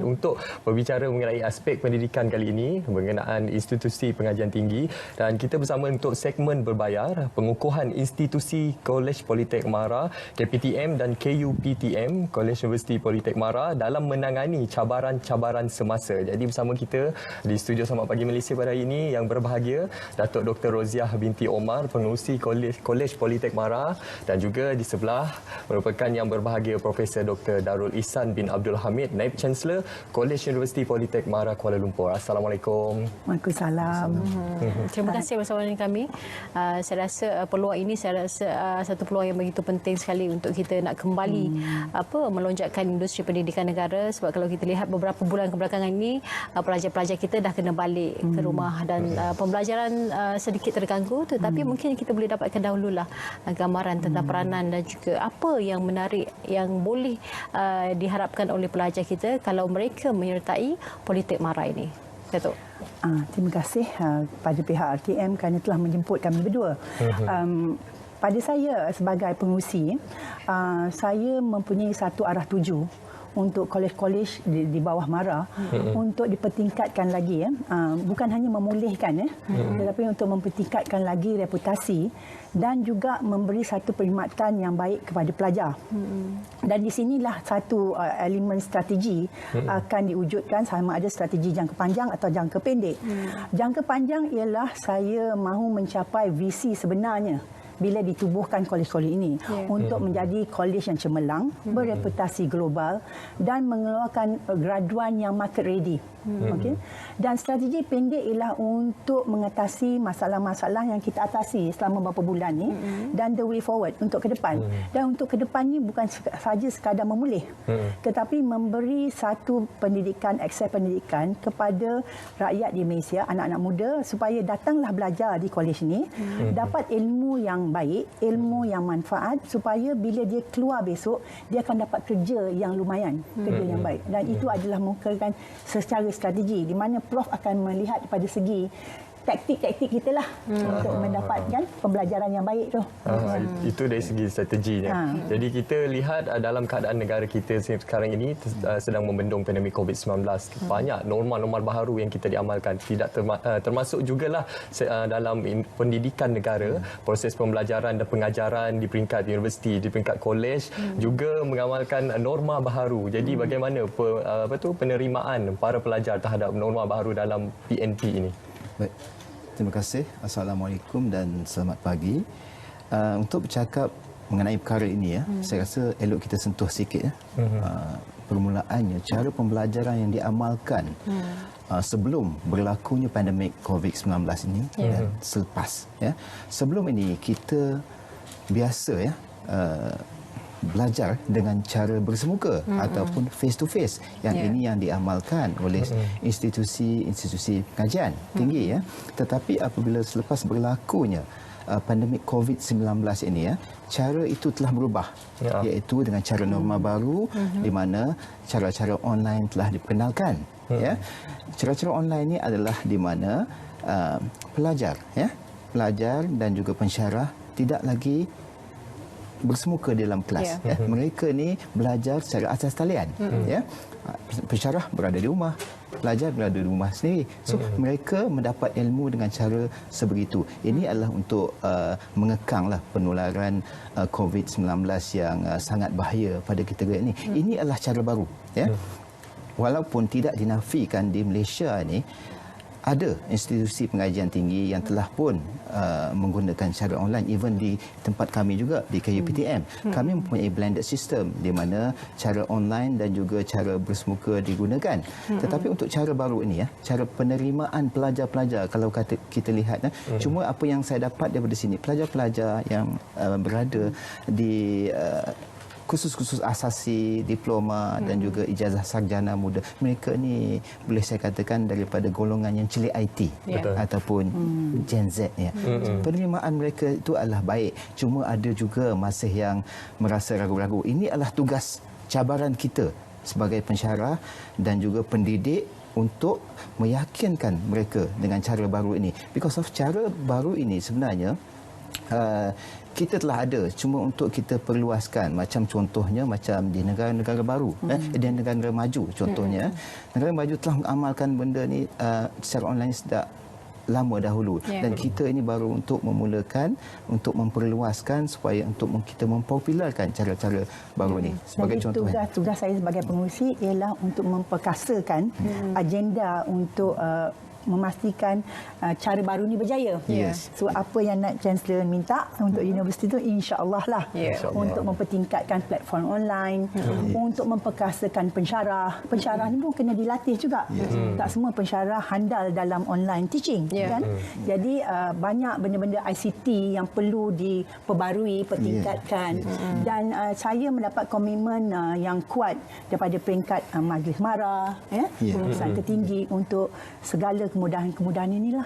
Untuk berbicara mengenai aspek pendidikan kali ini berkenaan institusi pengajian tinggi, dan kita bersama untuk segmen berbayar pengukuhan institusi Kolej Politek Mara, KPTM dan KUPTM, Kolej Universiti Politek Mara dalam menangani cabaran-cabaran semasa. Jadi bersama kita di studio Selamat Pagi Malaysia pada hari ini yang berbahagia Datuk Dr. Roziah binti Omar, pengerusi Kolej Politek Mara, dan juga di sebelah merupakan yang berbahagia Profesor Dr. Darul Ihsan bin Abdul Hamid, Naib Chancellor Kolej Universiti Politek Mara Kuala Lumpur. Assalamualaikum. Waalaikumsalam. Terima kasih bersama dengan kami. Saya rasa peluang ini satu peluang yang begitu penting sekali untuk kita nak kembali melonjakkan industri pendidikan negara, sebab kalau kita lihat beberapa bulan kebelakangan ini pelajar-pelajar kita dah kena balik ke rumah dan pembelajaran sedikit terganggu, tetapi mungkin kita boleh dapatkan dahululah gambaran tentang peranan dan juga apa yang menarik yang boleh diharapkan oleh pelajar kita kalau mereka menyertai Politek Mara ini. Datuk. Terima kasih pada pihak RTM kerana telah menjemput kami berdua. Pada saya sebagai pengurusi, saya mempunyai satu arah tuju untuk kolej-kolej di bawah Mara untuk dipertingkatkan lagi, bukan hanya memulihkan, tetapi untuk mempertingkatkan lagi reputasi dan juga memberi satu perkhidmatan yang baik kepada pelajar. Dan di sinilah satu elemen strategi akan diwujudkan, sama ada strategi jangka panjang atau jangka pendek. Jangka panjang ialah saya mahu mencapai visi sebenarnya bila ditubuhkan kolej-kolej ini untuk menjadi kolej yang cemerlang, bereputasi global dan mengeluarkan graduan yang market ready. Okay? Dan strategi pendek ialah untuk mengatasi masalah-masalah yang kita atasi selama beberapa bulan ni dan the way forward untuk ke depan. Dan untuk ke depan ni bukan saja sekadar memulih, tetapi memberi satu pendidikan, akses pendidikan kepada rakyat di Malaysia, anak-anak muda, supaya datanglah belajar di kolej ini, dapat ilmu yang baik, ilmu yang manfaat, supaya bila dia keluar besok dia akan dapat kerja yang lumayan, kerja yang baik. Dan itu adalah merupakan secara strategi di mana Prof akan melihat pada segi taktik-taktik kita lah untuk mendapatkan pembelajaran yang baik tu. Itu dari segi strateginya. Jadi kita lihat dalam keadaan negara kita sekarang ini sedang membendung pandemik COVID-19. Banyak norma-norma baharu yang kita diamalkan. Tidak termasuk jugalah dalam pendidikan negara, proses pembelajaran dan pengajaran di peringkat universiti, di peringkat kolej juga mengamalkan norma baharu. Jadi bagaimana penerimaan para pelajar terhadap norma baharu dalam PNP ini? Baik. Terima kasih. Assalamualaikum dan selamat pagi. Untuk bercakap mengenai perkara ini, saya rasa elok kita sentuh sikit permulaannya, cara pembelajaran yang diamalkan sebelum berlakunya pandemik COVID-19 ini dan selepas. Sebelum ini kita biasa belajar dengan cara bersemuka ataupun face to face, yang ini yang diamalkan oleh institusi pengajian tinggi, tetapi apabila selepas berlakunya pandemik COVID-19 ini, cara itu telah berubah, iaitu dengan cara norma baru di mana cara-cara online telah diperkenalkan. Cara-cara online ini adalah di mana pelajar dan juga pensyarah tidak lagi bersemuka di dalam kelas. Mereka ni belajar secara asas talian. Pensyarah berada di rumah, pelajar berada di rumah sendiri. So mereka mendapat ilmu dengan cara sebegitu. Ini adalah untuk mengekanglah penularan COVID-19 yang sangat bahaya pada kita ini. Ini adalah cara baru. Walaupun tidak dinafikan di Malaysia ni ada institusi pengajian tinggi yang telah pun menggunakan cara online, even di tempat kami juga di KUPTM. Kami mempunyai blended system di mana cara online dan juga cara bersemuka digunakan. Tetapi untuk cara baru ini, cara penerimaan pelajar-pelajar, kalau kita lihat, cuma apa yang saya dapat daripada sini, pelajar-pelajar yang berada di kursus-kursus asasi, diploma dan juga ijazah sarjana muda, mereka ni boleh saya katakan daripada golongan yang celik IT ataupun Gen Z. Penerimaan mereka itu adalah baik, cuma ada juga masih yang merasa ragu-ragu. Ini adalah tugas cabaran kita sebagai pensyarah dan juga pendidik untuk meyakinkan mereka dengan cara baru ini. Because of cara baru ini sebenarnya kita telah ada, cuma untuk kita perluaskan, macam contohnya macam di negara-negara baru, di negara-negara maju contohnya, negara maju telah mengamalkan benda ni secara online sejak lama dahulu, dan kita ini baru untuk memulakan, untuk memperluaskan supaya untuk kita mempopularkan cara-cara baru ni. Sebagai contoh, tugas saya sebagai pengurusi ialah untuk memperkasakan agenda untuk memastikan cara baru ni berjaya. Yes. So apa yang nak Chancellor minta untuk universiti tu, insya-Allah lah, untuk mempertingkatkan platform online, untuk memperkasakan pensyarah. Pensyarah ni pun kena dilatih juga. Tak semua pensyarah handal dalam online teaching, kan? Jadi banyak benda-benda ICT yang perlu diperbarui, pertingkatkan. Dan saya mendapat komitmen yang kuat daripada peringkat Majlis Mara, Pengurusan Tertinggi untuk segala kemudahan-kemudahan inilah.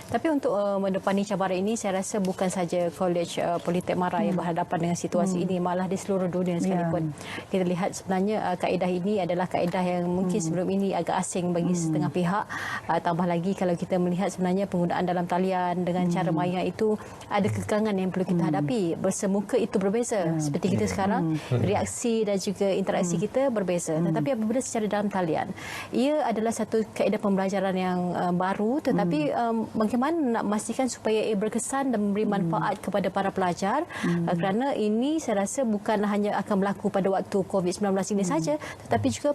Tapi untuk mendepani cabaran ini, saya rasa bukan saja Kolej Politek Mara yang berhadapan dengan situasi ini, malah di seluruh dunia sekalipun. Kita lihat sebenarnya kaedah ini adalah kaedah yang mungkin sebelum ini agak asing bagi setengah pihak. Tambah lagi kalau kita melihat sebenarnya penggunaan dalam talian dengan cara maya itu ada kekangan yang perlu kita hadapi. Bersemuka itu berbeza. Seperti kita sekarang, reaksi dan juga interaksi kita berbeza. Tetapi apabila secara dalam talian, ia adalah satu kaedah pembelajaran yang baru, tetapi bagaimana nak memastikan supaya ia berkesan dan memberi manfaat kepada para pelajar, kerana ini saya rasa bukan hanya akan berlaku pada waktu COVID-19 ini saja, tetapi juga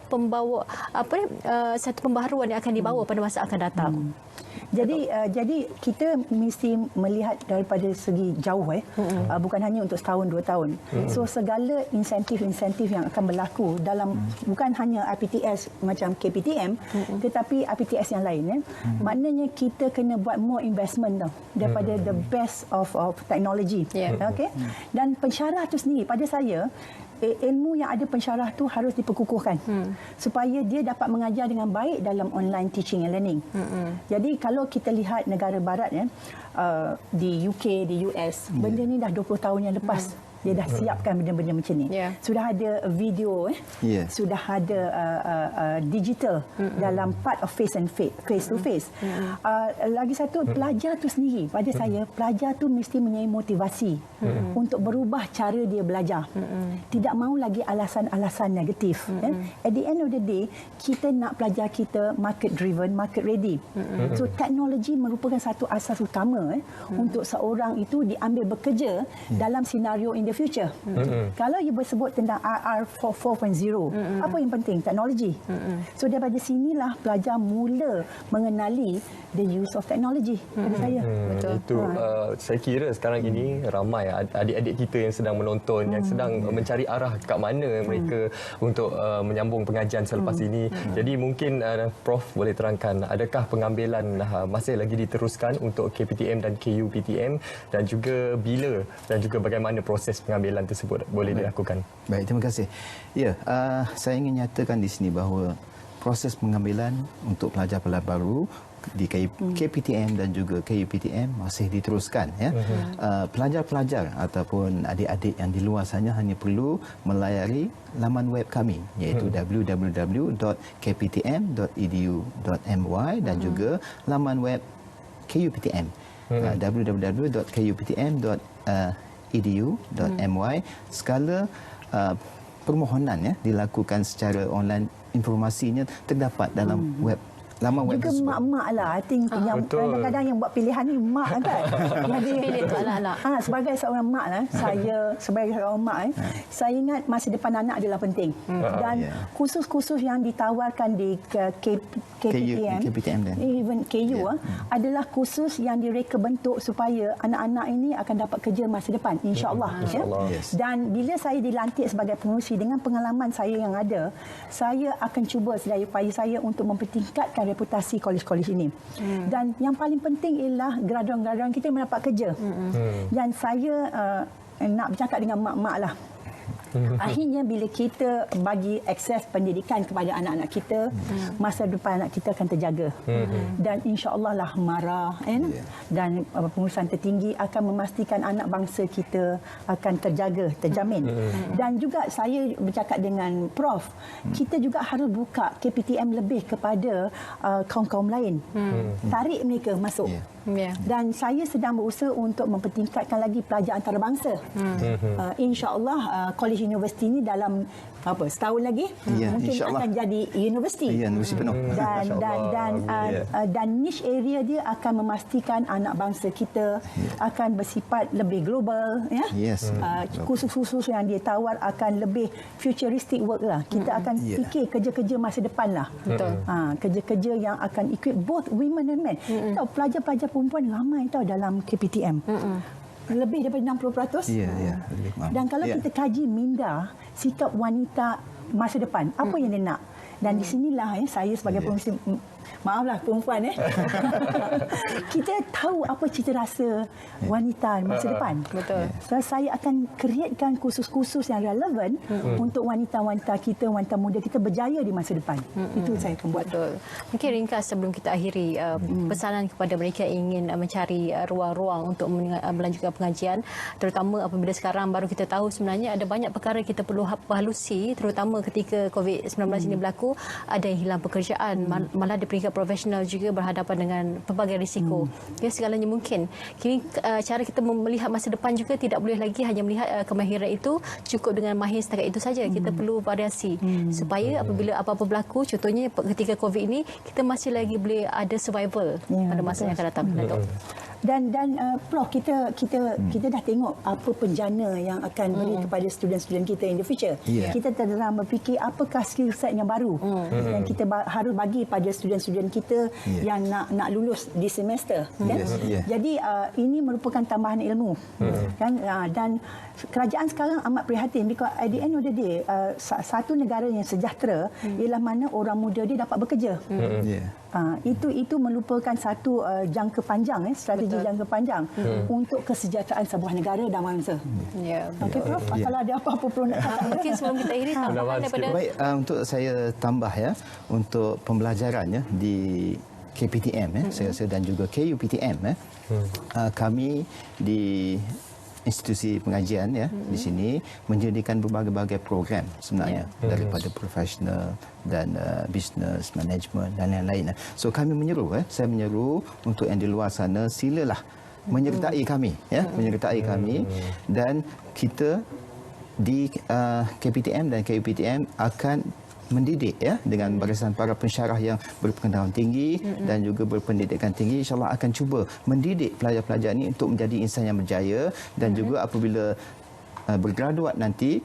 satu pembaharuan yang akan dibawa pada masa akan datang. Jadi kita mesti melihat daripada segi jauh, bukan hanya untuk setahun 2 tahun. So segala insentif-insentif yang akan berlaku dalam bukan hanya IPTS macam KPTM, tetapi IPTS yang lain, maknanya kita kena buat more investment daripada the best of technology. Okay? Dan pensyarah tu sendiri, pada saya ilmu yang ada pensyarah tu harus diperkukuhkan supaya dia dapat mengajar dengan baik dalam online teaching and learning. Jadi kalau kita lihat negara barat, di UK, di US, benda ni dah 20 tahun yang lepas dia dah siapkan benda-benda macam ni. Sudah ada video, sudah ada digital dalam part of face to face. Lagi satu, pelajar tu sendiri, pada saya pelajar tu mesti mempunyai motivasi untuk berubah cara dia belajar. Tidak mahu lagi alasan-alasan negatif. At the end of the day, kita nak pelajar kita market driven, market ready. So teknologi merupakan satu asas utama untuk seorang itu diambil bekerja dalam senario in the future. Kalau you bersebut tentang IR 4.0, apa yang penting? Teknologi. So daripada sinilah pelajar mula mengenali the use of technology. Pada saya. Betul. Itu saya kira sekarang ini ramai adik-adik kita yang sedang menonton, yang sedang mencari arah kat mana mereka untuk menyambung pengajian selepas ini. Jadi mungkin Prof boleh terangkan, adakah pengambilan masih lagi diteruskan untuk KPTM dan KUPTM, dan juga bila dan juga bagaimana proses pengambilan tersebut boleh dilakukan? Baik, terima kasih. Ya, saya ingin nyatakan di sini bahawa proses pengambilan untuk pelajar-pelajar baru di KPTM dan juga KUPTM masih diteruskan. Pelajar-pelajar ataupun adik-adik yang di luar sana hanya perlu melayari laman web kami, iaitu www.kptm.edu.my dan juga laman web KUPTM, www.kuptm.edu.my. Segala permohonan dilakukan secara online, informasinya terdapat dalam web, laman web juga tersebut. Mak-mak lah, I think yang kadang-kadang yang buat pilihan ni mak kan. Jadi Pilih tu anak-anak. Sebagai seorang mak saya sebagai seorang mak saya ingat masa depan anak adalah penting. Dan kursus-kursus yang ditawarkan di KPTM dan even KU adalah kursus yang direka bentuk supaya anak-anak ini akan dapat kerja masa depan, insya-Allah. Dan bila saya dilantik sebagai pengurusi, dengan pengalaman saya yang ada, saya akan cuba sedaya upaya saya untuk mempertingkatkan reputasi kolej-kolej ini. Dan yang paling penting ialah graduan-graduan kita mendapat kerja. Dan saya nak bercakap dengan mak-mak lah. Akhirnya bila kita bagi akses pendidikan kepada anak-anak kita, masa depan anak kita akan terjaga. Dan insya-Allah lah MARA dan pengurusan tertinggi akan memastikan anak bangsa kita akan terjaga, terjamin. Dan juga saya bercakap dengan Prof, kita juga harus buka KPTM lebih kepada kaum-kaum lain. Tarik mereka masuk. Dan saya sedang berusaha untuk mempertingkatkan lagi pelajar antarabangsa. InsyaAllah College Universiti ini dalam setahun lagi mungkin akan jadi universiti. Universiti penuh. Dan niche area dia akan memastikan anak bangsa kita akan bersifat lebih global. Khusus-khusus yang dia tawar akan lebih futuristic work lah. Kita akan fikir kerja-kerja masa depan lah. Kerja-kerja yang akan equip both women and men. Tahu pelajar-pelajar perempuan ramai tahu dalam KPTM. Lebih daripada 60%. Dan kalau kita kaji minda sikap wanita masa depan, apa yang dia nak? Dan di sinilah saya sebagai pengurusi, maaflah perempuan kita tahu apa cita rasa wanita masa depan. Betul. So, saya akan createkan kursus-kursus yang relevan untuk wanita-wanita kita, wanita muda kita berjaya di masa depan. Itu saya akan buat. Betul. Mungkin ringkas sebelum kita akhiri, pesanan kepada mereka yang ingin mencari ruang-ruang untuk melanjutkan pengajian, terutama apabila sekarang baru kita tahu sebenarnya ada banyak perkara kita perlu halusi, terutama ketika COVID-19 ini berlaku, ada yang hilang pekerjaan, malah di peringkat profesional juga berhadapan dengan pelbagai risiko. Segalanya mungkin. Kini cara kita melihat masa depan juga tidak boleh lagi hanya melihat kemahiran itu cukup dengan mahir setakat itu saja. Kita perlu variasi supaya apabila apa-apa berlaku, contohnya ketika COVID ini, kita masih lagi boleh ada survival pada masa yang akan datang. Dan Prof, kita dah tengok apa penjana yang akan beri kepada student-student kita in the future. Kita tengah berfikir apakah skill set yang baru yang kita harus bagi pada student-student kita yang nak lulus di semester. Jadi ini merupakan tambahan ilmu. Dan kerajaan sekarang amat prihatin because at the end of the day satu negara yang sejahtera ialah mana orang muda dia dapat bekerja. Itu merupakan satu jangka panjang, strategi jangka panjang untuk kesejahteraan sebuah negara dan bangsa. Okey Prof, kalau ada apa-apa perlu nak kata. Mungkin sebelum kita akhiri tambahan daripada baik, untuk saya tambah untuk pembelajaran di KPTM saya rasa dan juga KUPTM kami di institusi pengajian di sini menjadikan berbagai-bagai program sebenarnya daripada profesional dan business management dan lain-lain. So kami menyeru saya menyeru untuk yang di luar sana silalah menyertai kami menyertai kami, dan kita di KPTM dan KUPTM akan mendidik dengan barisan para pensyarah yang berpengetahuan tinggi dan juga berpendidikan tinggi. InsyaAllah akan cuba mendidik pelajar-pelajar ini untuk menjadi insan yang berjaya, dan juga apabila bergraduat nanti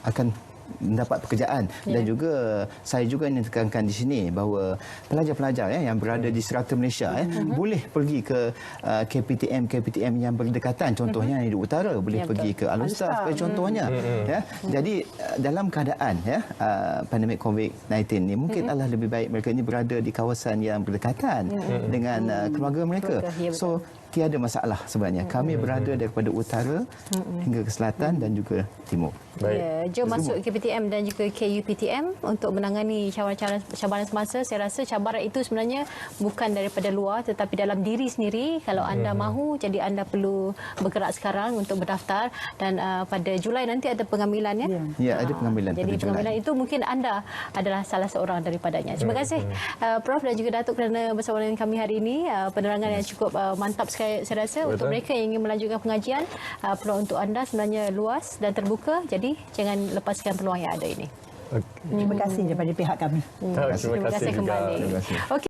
akan mendapat pekerjaan. Dan juga saya juga ingin tekankan di sini bahawa pelajar-pelajar yang berada di serata Malaysia boleh pergi ke KPTM yang berdekatan, contohnya yang di utara boleh pergi ke Al-Ustaz sebagai contohnya. Jadi dalam keadaan pandemik COVID-19 ni mungkin adalah lebih baik mereka ini berada di kawasan yang berdekatan dengan keluarga mereka. So tiada masalah sebenarnya. Kami berada daripada utara hingga ke selatan dan juga timur. Jom masuk KPTM dan juga KUPTM untuk menangani cabaran semasa. Saya rasa cabaran itu sebenarnya bukan daripada luar tetapi dalam diri sendiri. Kalau anda mahu, jadi anda perlu bergerak sekarang untuk berdaftar, dan pada Julai nanti ada pengambilan ada pengambilan. Jadi pengambilan itu mungkin anda adalah salah seorang daripadanya. Terima kasih Prof dan juga Datuk kerana bersama dengan kami hari ini. Penerangan yang cukup mantap sekali saya rasa. Betul. Untuk mereka yang ingin melanjutkan pengajian, peluang untuk anda sebenarnya luas dan terbuka. Jadi jangan lepaskan peluang yang ada ini. Terima kasih daripada pihak kami. Terima kasih kembali. juga. Okey.